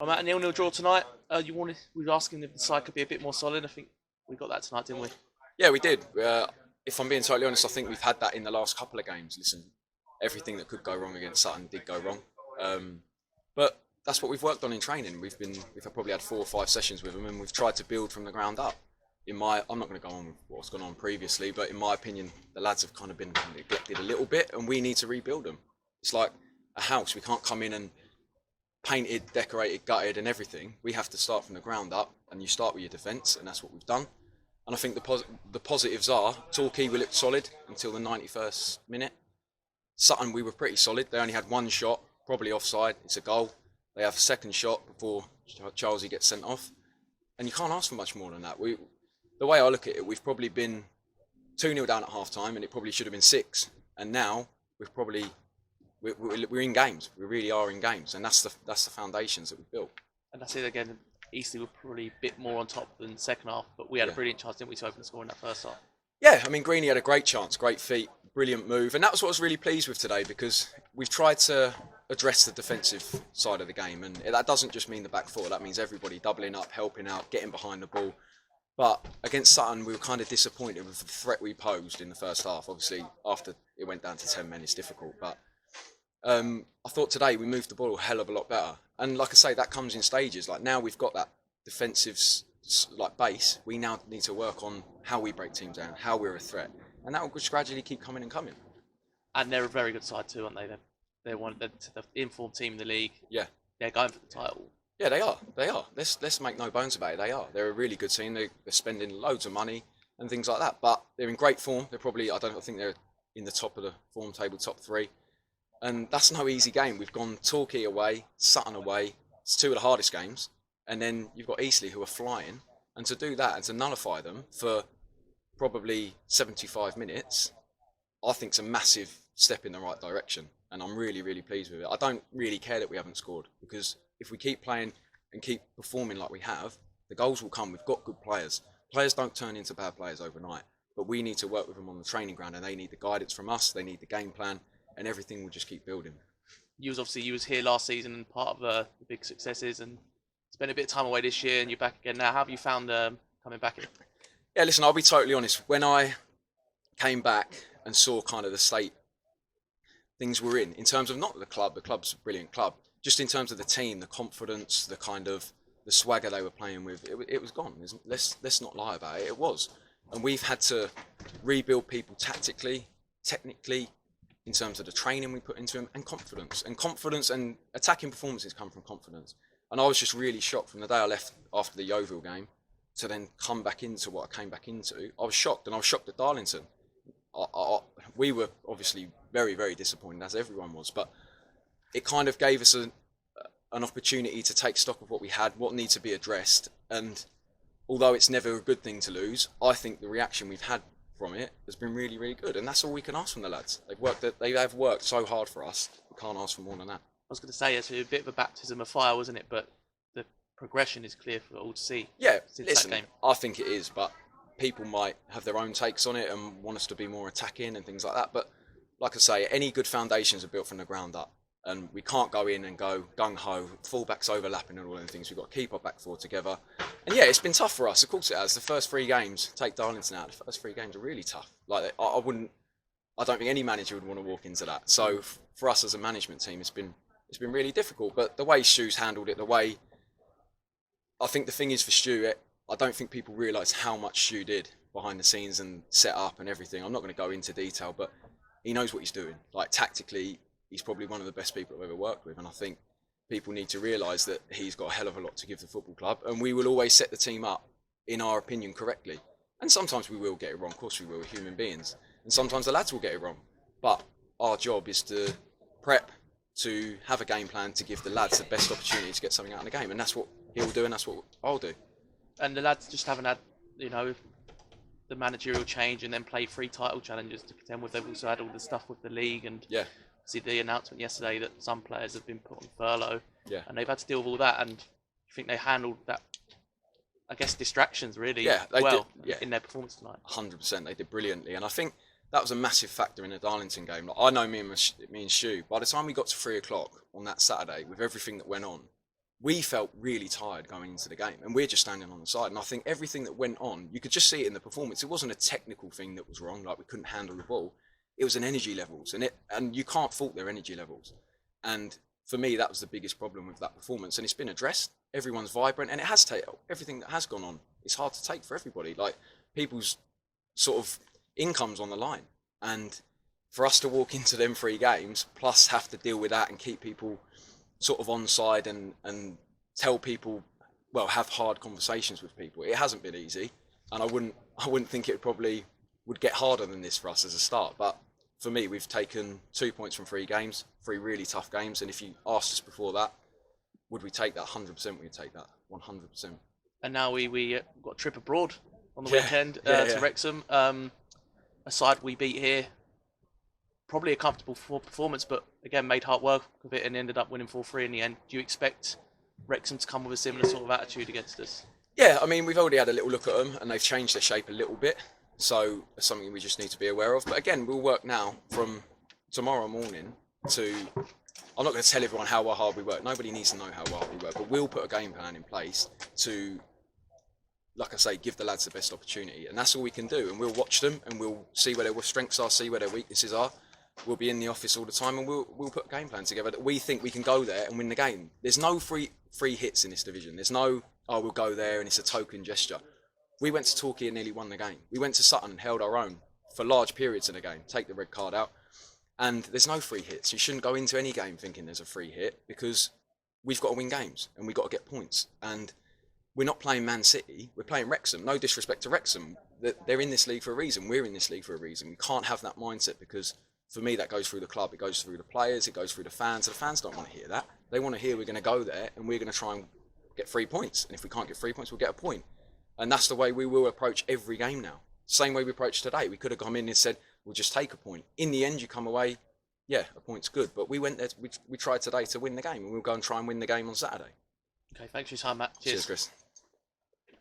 I'm at a 0-0 draw tonight. We were asking if the side could be a bit more solid. I think we got that tonight, didn't we? Yeah, we did. If I'm being totally honest, I think we've had that in the last couple of games. Listen, everything that could go wrong against Sutton did go wrong, but that's what we've worked on in training. We've probably had 4 or 5 sessions with them, and we've tried to build from the ground up. I'm not going to go on with what's gone on previously, but in my opinion, the lads have kind of been neglected a little bit, and we need to rebuild them. It's like a house. We can't come in and painted, decorated, gutted, and everything. We have to start from the ground up, and you start with your defence, and that's what we've done. And I think the positives are Torquay, we looked solid until the 91st minute. Sutton, we were pretty solid. They only had one shot, probably offside. It's a goal. They have a second shot before Charlesy gets sent off, and you can't ask for much more than that. The way I look at it, we've probably been 2-0 down at half time, and it probably should have been 6. And now we're in games. We really are in games, and that's the foundations that we've built. And that's it again. Eastleigh were probably a bit more on top than the second half, but we had a brilliant chance, didn't we, to open the score in that first half? Yeah, I mean, Greeny had a great chance, great feet, brilliant move, and that was what I was really pleased with today, because we've tried to address the defensive side of the game, and that doesn't just mean the back four. That means everybody doubling up, helping out, getting behind the ball. But against Sutton, we were kind of disappointed with the threat we posed in the first half. Obviously, after it went down to 10 men, it's difficult, but I thought today we moved the ball a hell of a lot better. And like I say, that comes in stages. Like now we've got that defensive base. We now need to work on how we break teams down, how we're a threat, and that will just gradually keep coming and coming. And they're a very good side too, aren't they? They're the informed team in the league. Yeah, they're going for the title. Yeah, they are. They are. Let's make no bones about it. They are. They're a really good team. They're spending loads of money and things like that. But they're in great form. They're probably I think they're in the top of the form table, top 3. And that's no easy game. We've gone Torquay away, Sutton away. It's 2 of the hardest games. And then you've got Eastleigh who are flying. And to do that and to nullify them for probably 75 minutes, I think is a massive step in the right direction. And I'm really, really pleased with it. I don't really care that we haven't scored, because if we keep playing and keep performing like we have, the goals will come. We've got good players. Players don't turn into bad players overnight. But we need to work with them on the training ground, and they need the guidance from us. They need the game plan. And everything will just keep building. You was here last season and part of the big successes, and spent a bit of time away this year, and you're back again now. How have you found coming back here? Yeah, listen, I'll be totally honest. When I came back and saw kind of the state things were in terms of not the club's a brilliant club, just in terms of the team, the confidence, the kind of the swagger they were playing with, it was gone. Let's not lie about it. It was, and we've had to rebuild people tactically, technically, in terms of the training we put into them, and confidence and attacking performances come from confidence. And I was just really shocked from the day I left after the Yeovil game to then come back into what I came back into. I was shocked, and I was shocked at Darlington. We were obviously very, very disappointed, as everyone was, but it kind of gave us an opportunity to take stock of what we had, what needs to be addressed. And although it's never a good thing to lose, I think the reaction we've had from it has been really, really good, and that's all we can ask from the lads. They have worked so hard for us. We can't ask for more than that. I was going to say it's a bit of a baptism of fire, wasn't it? But the progression is clear for all to see. Yeah, since listen, that game. I think it is, but people might have their own takes on it and want us to be more attacking and things like that. But like I say, any good foundations are built from the ground up, and we can't go in and go gung-ho, fullbacks overlapping and all them things. We've got to keep our back four together. And yeah, it's been tough for us. Of course it has. The first 3 games, take Darlington out, the first 3 games are really tough. Like I don't think any manager would want to walk into that. So for us as a management team, it's been really difficult. But the way Stu's handled it, I think the thing is for Stu, I don't think people realise how much Stu did behind the scenes and set up and everything. I'm not going to go into detail, but he knows what he's doing. Like tactically, he's probably one of the best people I've ever worked with, and I think people need to realise that he's got a hell of a lot to give the football club, and we will always set the team up, in our opinion, correctly. And sometimes we will get it wrong, of course we will, we're human beings. And sometimes the lads will get it wrong. But our job is to prep, to have a game plan, to give the lads the best opportunity to get something out of the game. And that's what he'll do, and that's what I'll do. And the lads just haven't had, the managerial change and then play 3 title challenges to contend with. They've also had all the stuff with the league, and see the announcement yesterday that some players have been put on furlough, and they've had to deal with all that. And I think they handled that, I guess, distractions really in their performance tonight. 100%, they did brilliantly, and I think that was a massive factor in the Darlington game. Like, I know me and Stu, by the time we got to 3 o'clock on that Saturday, with everything that went on, we felt really tired going into the game, and we're just standing on the side. And I think everything that went on, you could just see it in the performance. It wasn't a technical thing that was wrong, like we couldn't handle the ball. It was an energy levels, and you can't fault their energy levels. And for me, that was the biggest problem with that performance, and it's been addressed. Everyone's vibrant, and it has taken everything that has gone on. It's hard to take for everybody. Like, people's sort of income's on the line, and for us to walk into them 3 games, plus have to deal with that and keep people sort of on side and tell people, well, have hard conversations with people. It hasn't been easy, and I wouldn't think it probably would get harder than this for us as a start. But for me, we've taken 2 points from 3 games, 3 really tough games. And if you asked us before that, would we take that? 100% we'd take that, 100%. And now we got a trip abroad on the weekend to Wrexham. A side we beat here. Probably a comfortable performance, but again, made hard work of it and ended up winning 4-3 in the end. Do you expect Wrexham to come with a similar sort of attitude against us? Yeah, I mean, we've already had a little look at them, and they've changed their shape a little bit. So it's something we just need to be aware of. But again, we'll work now from tomorrow morning to... I'm not going to tell everyone how hard we work. Nobody needs to know how hard we work. But we'll put a game plan in place to, like I say, give the lads the best opportunity. And that's all we can do. And we'll watch them, and we'll see where their strengths are, see where their weaknesses are. We'll be in the office all the time, and we'll put a game plan together that we think we can go there and win the game. There's no free hits in this division. There's no, oh, we'll go there and it's a token gesture. We went to Torquay and nearly won the game. We went to Sutton and held our own for large periods in the game. Take the red card out. And there's no free hits. You shouldn't go into any game thinking there's a free hit, because we've got to win games and we've got to get points. And we're not playing Man City. We're playing Wrexham. No disrespect to Wrexham. They're in this league for a reason. We're in this league for a reason. We can't have that mindset, because for me, that goes through the club, it goes through the players, it goes through the fans. The fans don't want to hear that. They want to hear we're going to go there and we're going to try and get 3 points. And if we can't get 3 points, we'll get a point. And that's the way we will approach every game now. Same way we approached today. We could have come in and said, we'll just take a point. In the end, you come away, yeah, a point's good. But we went there, we tried today to win the game, and we'll go and try and win the game on Saturday. Okay, thanks for your time, Matt. Cheers, Chris.